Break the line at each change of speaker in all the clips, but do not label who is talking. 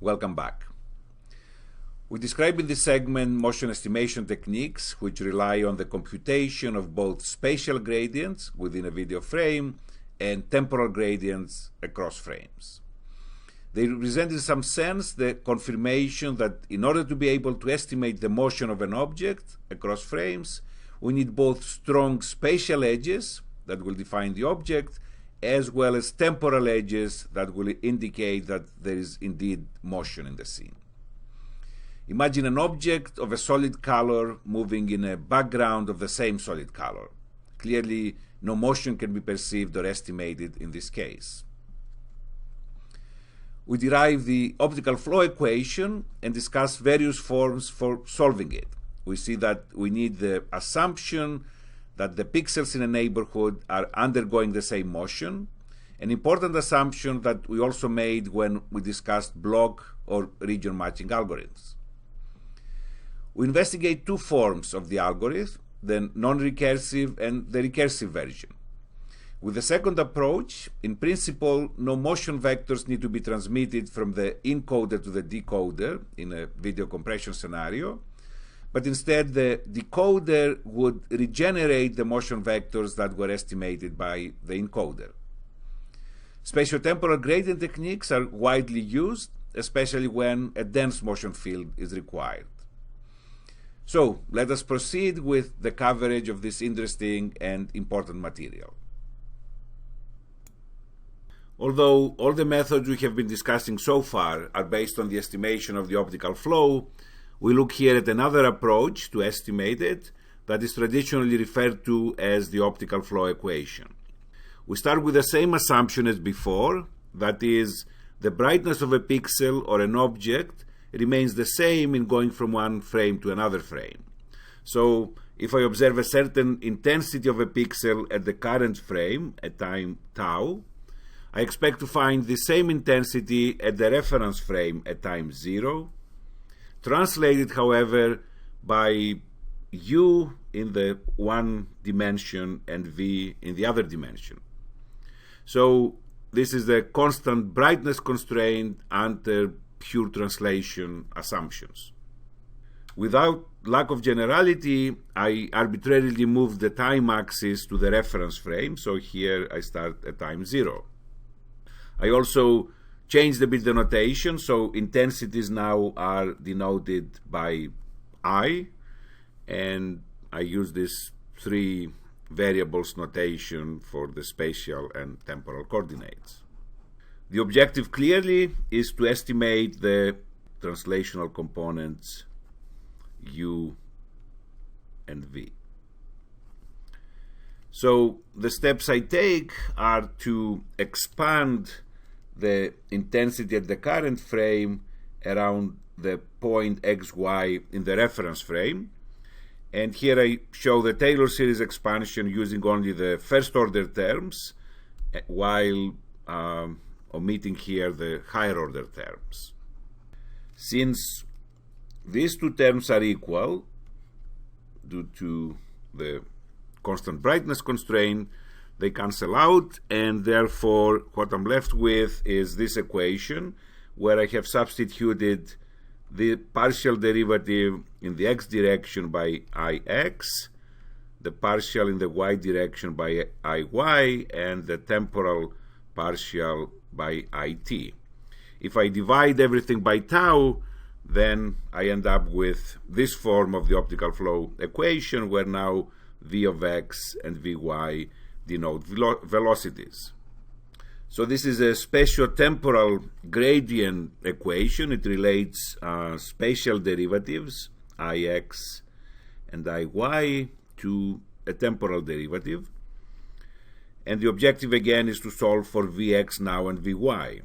Welcome back. We describe in this segment motion estimation techniques which rely on the computation of both spatial gradients within a video frame and temporal gradients across frames. They represent in some sense the confirmation that in order to be able to estimate the motion of an object across frames, we need both strong spatial edges that will define the object as well as temporal edges that will indicate that there is indeed motion in the scene. Imagine an object of a solid color moving in a background of the same solid color. Clearly, no motion can be perceived or estimated in this case. We derive the optical flow equation and discuss various forms for solving it. We see that we need the assumption that the pixels in a neighborhood are undergoing the same motion, an important assumption that we also made when we discussed block or region matching algorithms. We investigate two forms of the algorithm, the non-recursive and the recursive version. With the second approach, in principle, no motion vectors need to be transmitted from the encoder to the decoder in a video compression scenario, but instead the decoder would regenerate the motion vectors that were estimated by the encoder. Spatiotemporal gradient techniques are widely used, especially when a dense motion field is required. So let us proceed with the coverage of this interesting and important material. Although all the methods we have been discussing so far are based on the estimation of the optical flow, we look here at another approach to estimate it that is traditionally referred to as the optical flow equation. We start with the same assumption as before, that is, the brightness of a pixel or an object remains the same in going from one frame to another frame. So, if I observe a certain intensity of a pixel at the current frame at time tau, I expect to find the same intensity at the reference frame at time 0, translated, however, by u in the one dimension and v in the other dimension. So this is the constant brightness constraint under pure translation assumptions. Without lack of generality, I arbitrarily move the time axis to the reference frame, so here I start at time 0. I also changed a bit the notation, so intensities now are denoted by I, and I use this 3 variables notation for the spatial and temporal coordinates. The objective clearly is to estimate the translational components u and v. So the steps I take are to expand the intensity at the current frame around the point xy in the reference frame. And here I show the Taylor series expansion using only the first order terms while omitting here the higher order terms. Since these two terms are equal due to the constant brightness constraint, they cancel out, and therefore what I'm left with is this equation where I have substituted the partial derivative in the x direction by ix, the partial in the y direction by iy, and the temporal partial by it. If I divide everything by tau, then I end up with this form of the optical flow equation where now v of x and vy denote velocities. So this is a spatiotemporal gradient equation. It relates spatial derivatives, ix and iy, to a temporal derivative. And the objective again is to solve for vx now and vy.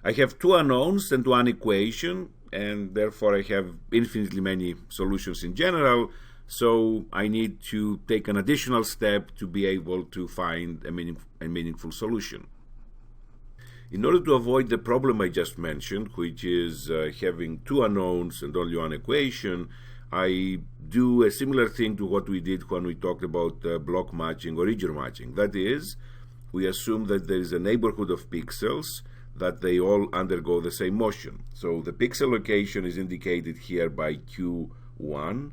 I have two unknowns and one equation, and therefore I have infinitely many solutions in general, so I need to take an additional step to be able to find a meaningful solution. In order to avoid the problem I just mentioned, which is having two unknowns and only one equation, I do a similar thing to what we did when we talked about block matching or region matching. That is, we assume that there is a neighborhood of pixels that they all undergo the same motion. So the pixel location is indicated here by Q1,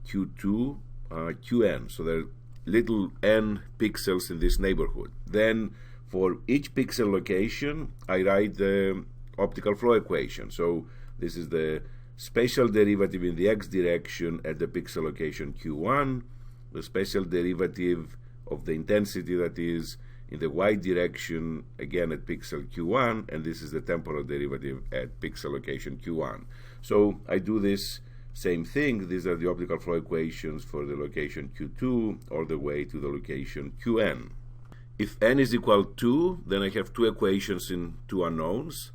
Q2, Qn. So there are little n pixels in this neighborhood. Then for each pixel location, I write the optical flow equation. So this is the spatial derivative in the x direction at the pixel location Q1, the spatial derivative of the intensity that is in the y direction, again at pixel Q1, and this is the temporal derivative at pixel location Q1. So I do this same thing. These are the optical flow equations for the location Q2 all the way to the location Qn. If n is equal to 2, then I have two equations in two unknowns,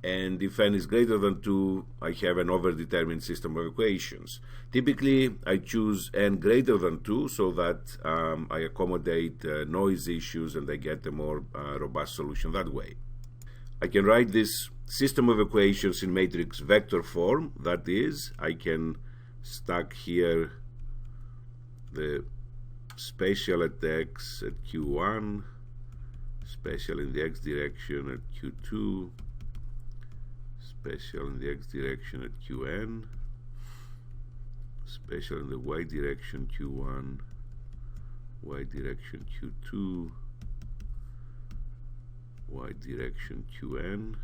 and if n is greater than 2, I have an overdetermined system of equations. Typically, I choose n greater than 2 so that I accommodate noise issues and I get a more robust solution that way. I can write this system of equations in matrix vector form. That is, I can stack here the spatial at x at Q1, spatial in the x direction at Q2, spatial in the x direction at Qn, spatial in the y direction Q1, y direction Q2, y direction Qn.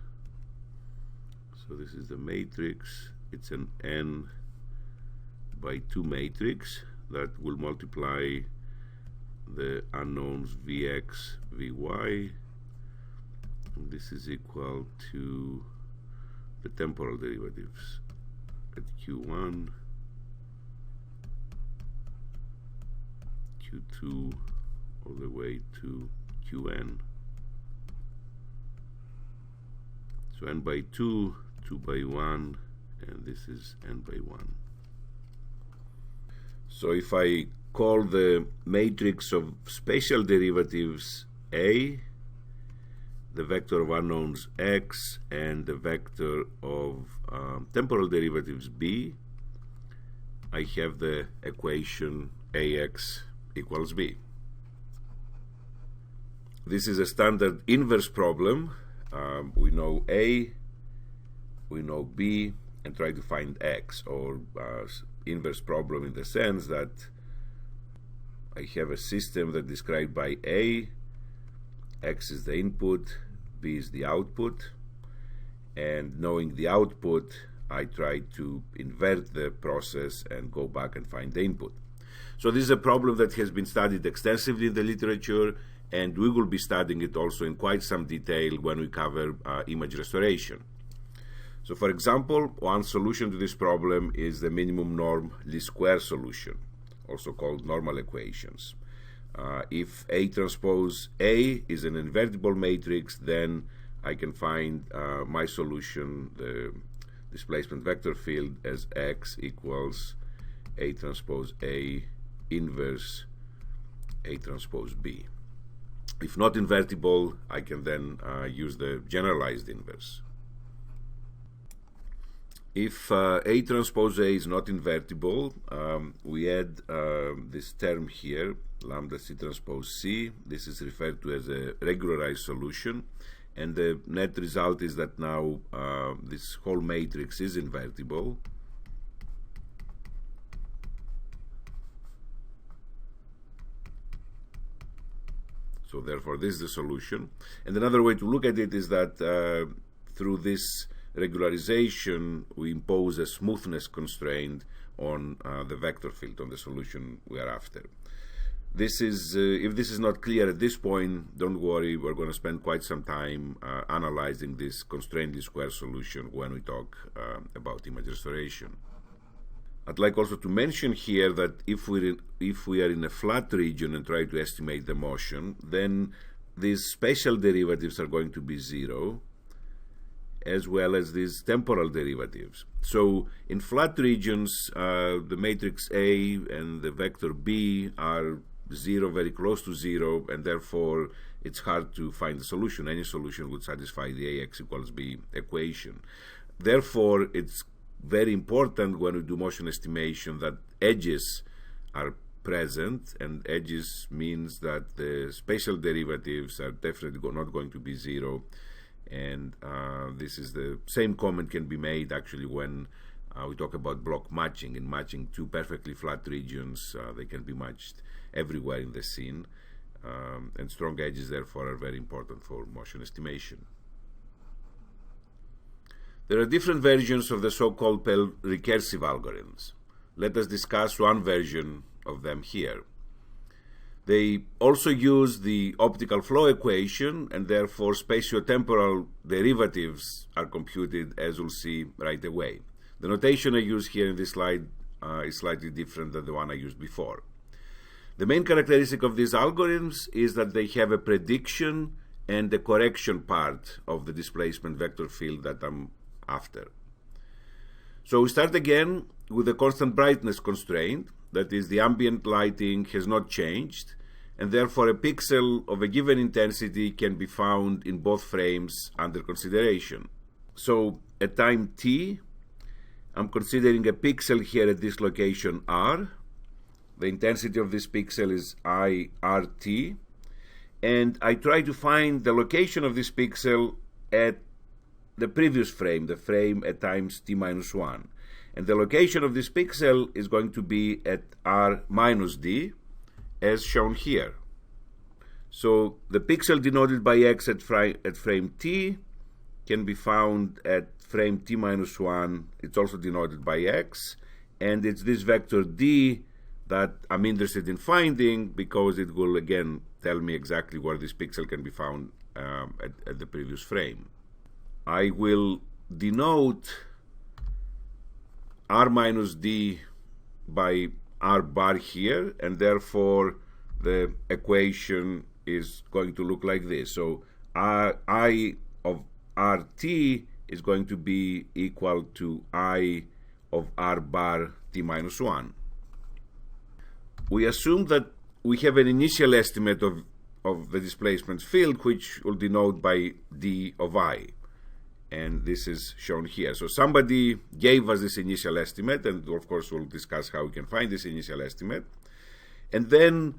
So this is the matrix. It's an n by 2 matrix that will multiply the unknowns Vx, Vy, and this is equal to the temporal derivatives at Q1, Q2, all the way to Qn. So n by 2, 2 by 1, and this is n by 1. So if I call the matrix of spatial derivatives A, the vector of unknowns x, and the vector of temporal derivatives b, I have the equation ax equals b. This is a standard inverse problem. We know a, we know b, and try to find x, or inverse problem in the sense that I have a system that is described by a, x is the input, b is the output, and knowing the output, I try to invert the process and go back and find the input. So this is a problem that has been studied extensively in the literature, and we will be studying it also in quite some detail when we cover image restoration. So for example, one solution to this problem is the minimum norm least square solution, also called normal equations. If A transpose A is an invertible matrix, then I can find my solution, the displacement vector field, as x equals A transpose A inverse A transpose B. If not invertible, I can then use the generalized inverse. If A transpose A is not invertible, we add this term here, lambda C transpose C. This is referred to as a regularized solution, and the net result is that now this whole matrix is invertible. So therefore this is the solution. And another way to look at it is that through this regularization we impose a smoothness constraint on the vector field, on the solution we are after. This is, if this is not clear at this point, don't worry, we're going to spend quite some time analyzing this constrained least square solution when we talk about image restoration. I'd like also to mention here that if we are in a flat region and try to estimate the motion, then these spatial derivatives are going to be 0, as well as these temporal derivatives. So in flat regions, the matrix A and the vector B are 0, very close to 0, and therefore it's hard to find a solution. Any solution would satisfy the AX equals B equation. Therefore, it's very important when we do motion estimation that edges are present, and edges means that the spatial derivatives are definitely not going to be 0, and this is the same comment can be made actually when we talk about block matching. In matching two perfectly flat regions, they can be matched everywhere in the scene, and strong edges therefore are very important for motion estimation. There are different versions of the so-called Pell recursive algorithms. Let us discuss one version of them here. They also use the optical flow equation, and therefore spatio-temporal derivatives are computed, as we'll see right away. The notation I use here in this slide is slightly different than the one I used before. The main characteristic of these algorithms is that they have a prediction and a correction part of the displacement vector field that I'm after. So we start again with the constant brightness constraint, that is, the ambient lighting has not changed, and therefore a pixel of a given intensity can be found in both frames under consideration. So at time t, I'm considering a pixel here at this location r. The intensity of this pixel is IRT, and I try to find the location of this pixel at the previous frame, the frame at times t minus 1. And the location of this pixel is going to be at r minus d, as shown here. So the pixel denoted by x at frame t can be found at frame t minus 1. It's also denoted by x, and it's this vector d that I'm interested in finding, because it will again tell me exactly where this pixel can be found at the previous frame. I will denote r minus d by r bar here, and therefore the equation is going to look like this. So I of rt is going to be equal to I of r bar t minus 1. We assume that we have an initial estimate of the displacement field, which will denote by d of I. And this is shown here. So somebody gave us this initial estimate, and of course we'll discuss how we can find this initial estimate. And then,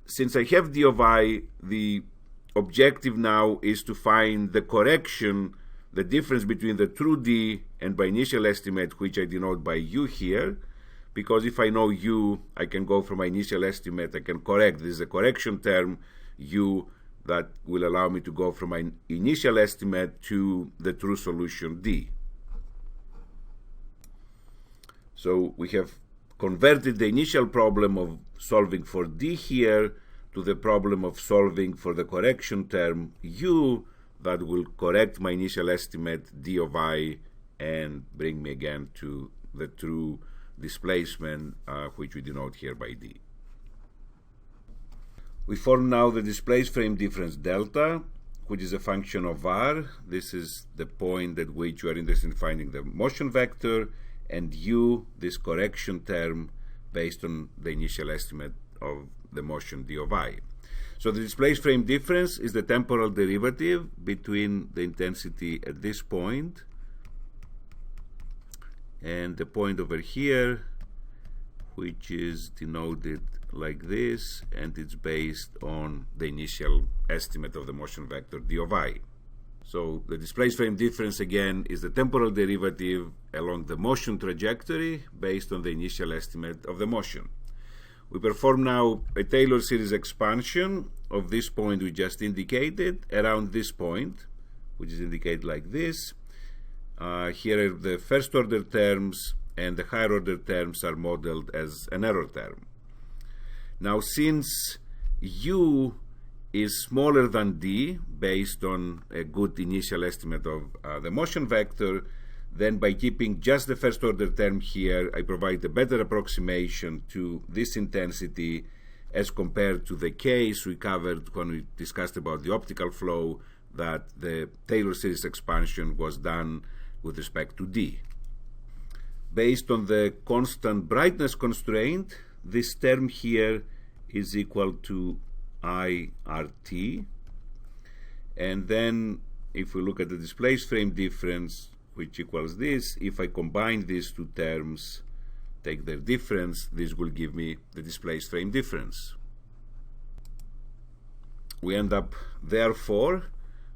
since I have d of I, the objective now is to find the correction, the difference between the true d and my initial estimate, which I denote by u here, because if I know u, I can go from my initial estimate, I can correct. This is a correction term, u, that will allow me to go from my initial estimate to the true solution d. So we have converted the initial problem of solving for d here to the problem of solving for the correction term u that will correct my initial estimate d of I and bring me again to the true displacement, which we denote here by d. We form now the displaced frame difference delta, which is a function of r. This is the point at which you are interested in finding the motion vector, and u, this correction term based on the initial estimate of the motion d of I. So the displaced frame difference is the temporal derivative between the intensity at this point and the point over here, which is denoted like this, and it's based on the initial estimate of the motion vector d of I. So the displaced frame difference again is the temporal derivative along the motion trajectory based on the initial estimate of the motion. We perform now a Taylor series expansion of this point we just indicated around this point, which is indicated like this. Here are the first order terms, and the higher order terms are modeled as an error term. Now, since u is smaller than d based on a good initial estimate of the motion vector, then by keeping just the first order term here, I provide a better approximation to this intensity as compared to the case we covered when we discussed about the optical flow, that the Taylor series expansion was done with respect to d. Based on the constant brightness constraint, this term here is equal to IRT. And then if we look at the displaced frame difference, which equals this, if I combine these two terms, take their difference, this will give me the displaced frame difference. We end up, therefore,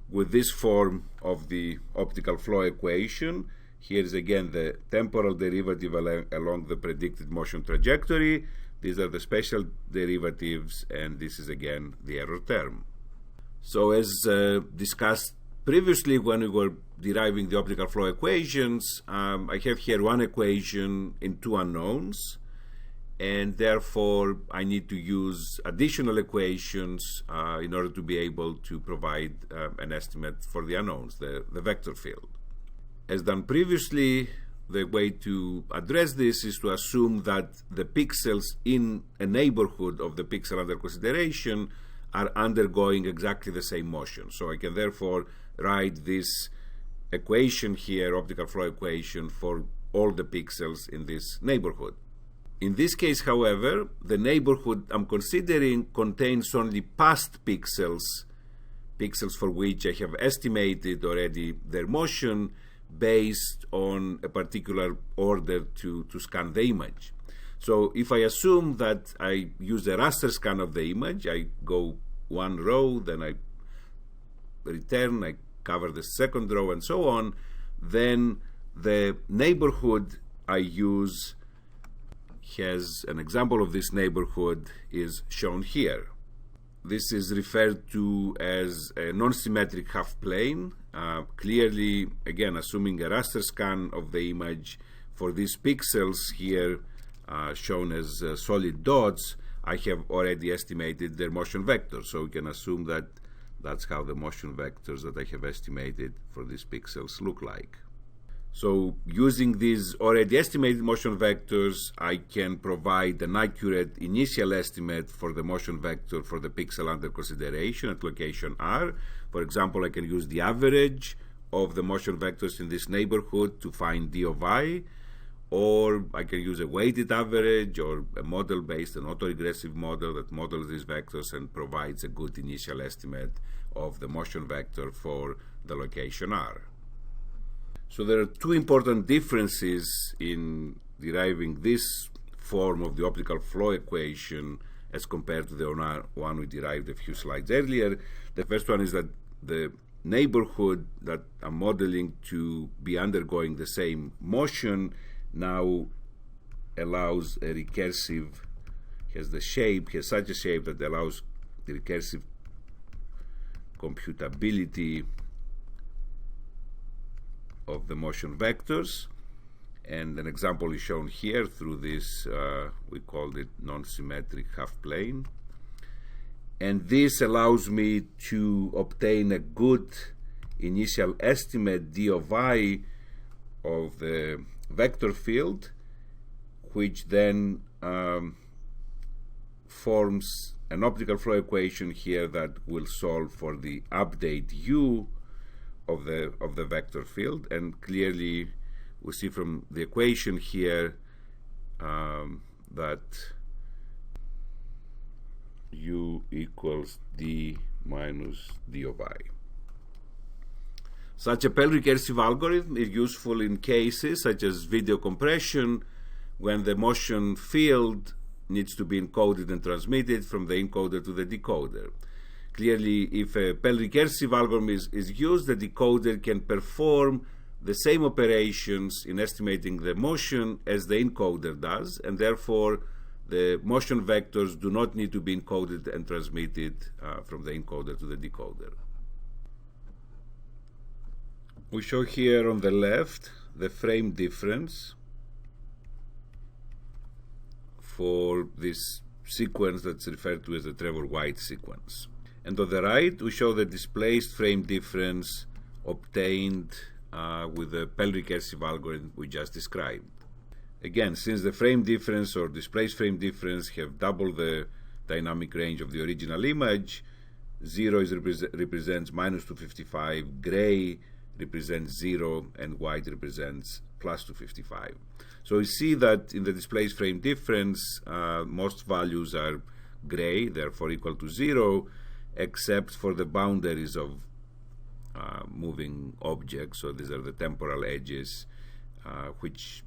with this form of the optical flow equation. Here is again the temporal derivative along the predicted motion trajectory. These are the special derivatives, and this is again the error term. So as discussed previously when we were deriving the optical flow equations, I have here one equation in two unknowns, and therefore I need to use additional equations in order to be able to provide an estimate for the unknowns, the vector field. As done previously, the way to address this is to assume that the pixels in a neighborhood of the pixel under consideration are undergoing exactly the same motion. So I can therefore write this equation here, optical flow equation, for all the pixels in this neighborhood. In this case, however, the neighborhood I'm considering contains only past pixels, pixels for which I have estimated already their motion based on a particular order to scan the image. So if I assume that I use a raster scan of the image, I go one row, then I return, I cover the second row, and so on, then the neighborhood I use has an example of this neighborhood is shown here. This is referred to as a non-symmetric half plane. Clearly, again, assuming a raster scan of the image for these pixels here shown as solid dots, I have already estimated their motion vectors. So we can assume that that's how the motion vectors that I have estimated for these pixels look like. So using these already estimated motion vectors, I can provide an accurate initial estimate for the motion vector for the pixel under consideration at location R. For example, I can use the average of the motion vectors in this neighborhood to find d of I, or I can use a weighted average or a model-based, an autoregressive model that models these vectors and provides a good initial estimate of the motion vector for the location R. So there are two important differences in deriving this form of the optical flow equation as compared to the one we derived a few slides earlier. The first one is that the neighborhood that I'm modeling to be undergoing the same motion now allows a recursive, has such a shape that allows the recursive computability of the motion vectors, and an example is shown here through this, we called it non-symmetric half plane, and this allows me to obtain a good initial estimate d of I of the vector field, which then forms an optical flow equation here that will solve for the update u of the vector field. And clearly we see from the equation here that u equals d minus d of I. Such a Pell recursive algorithm is useful in cases such as video compression, when the motion field needs to be encoded and transmitted from the encoder to the decoder. Clearly, if a Pell recursive algorithm is used, the decoder can perform the same operations in estimating the motion as the encoder does, and therefore the motion vectors do not need to be encoded and transmitted from the encoder to the decoder. We show here on the left the frame difference for this sequence that's referred to as the Trevor-White sequence. And on the right, we show the displaced frame difference obtained with the Pell recursive algorithm we just described. Again, since the frame difference or displaced frame difference have double the dynamic range of the original image, 0 represents minus 255, gray represents 0, and white represents plus 255. So we see that in the displaced frame difference, most values are gray, therefore equal to 0, except for the boundaries of moving objects. So these are the temporal edges, which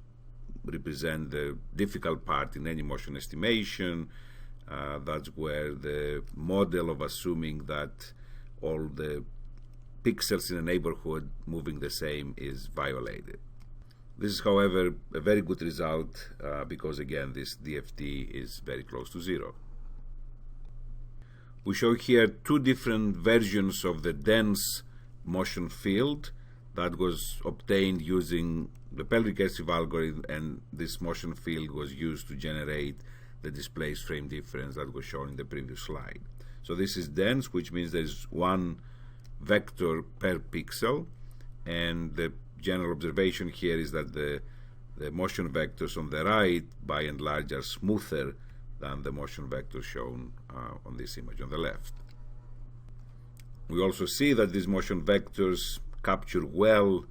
represent the difficult part in any motion estimation. That's where the model of assuming that all the pixels in a neighborhood moving the same is violated. This is, however, a very good result because, again, this DFT is very close to 0. We show here two different versions of the dense motion field that was obtained using the Pell recursive algorithm, and this motion field was used to generate the displaced frame difference that was shown in the previous slide. So this is dense, which means there's one vector per pixel, and the general observation here is that the motion vectors on the right, by and large, are smoother than the motion vectors shown on this image on the left. We also see that these motion vectors capture well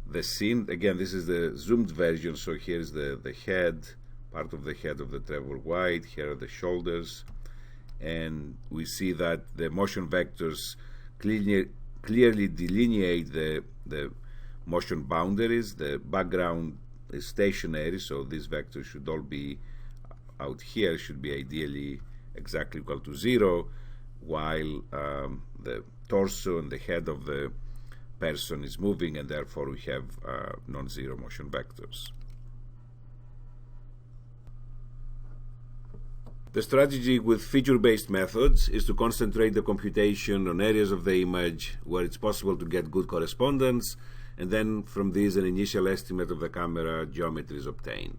the scene. Again, this is the zoomed version, so here's the head, part of the head of the Trevor White, here are the shoulders, and we see that the motion vectors clearly delineate the motion boundaries. The background is stationary, so these vectors should all be out here, should be ideally exactly equal to 0, while the torso and the head of the person is moving, and therefore we have non-zero motion vectors. The strategy with feature-based methods is to concentrate the computation on areas of the image where it's possible to get good correspondence, and then from these an initial estimate of the camera geometry is obtained.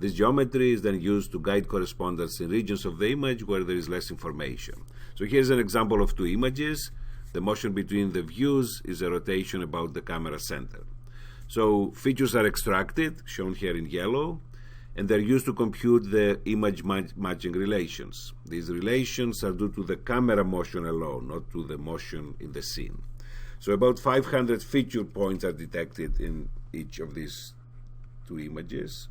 This geometry is then used to guide correspondence in regions of the image where there is less information. So here's an example of two images. The motion between the views is a rotation about the camera center. So features are extracted, shown here in yellow, and they're used to compute the image matching relations. These relations are due to the camera motion alone, not to the motion in the scene. So about 500 feature points are detected in each of these two images.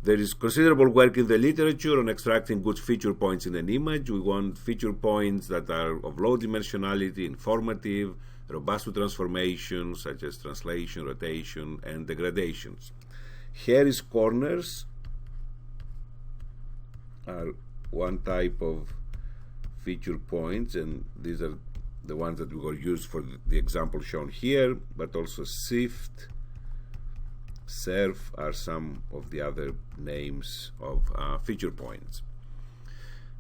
There is considerable work in the literature on extracting good feature points in an image. We want feature points that are of low dimensionality, informative, robust to transformations such as translation, rotation, and degradations. Hairy corners are one type of feature points, and these are the ones that we will use for the example shown here, but also sift, surf are some of the other names of feature points.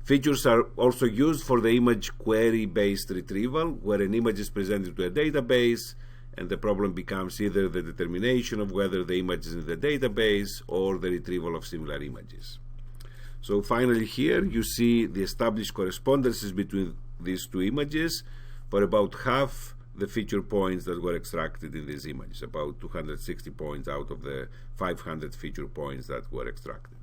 Features are also used for the image query-based retrieval, where an image is presented to a database, and the problem becomes either the determination of whether the image is in the database or the retrieval of similar images. So finally here you see the established correspondences between these two images for about half the feature points that were extracted in these images, about 260 points out of the 500 feature points that were extracted.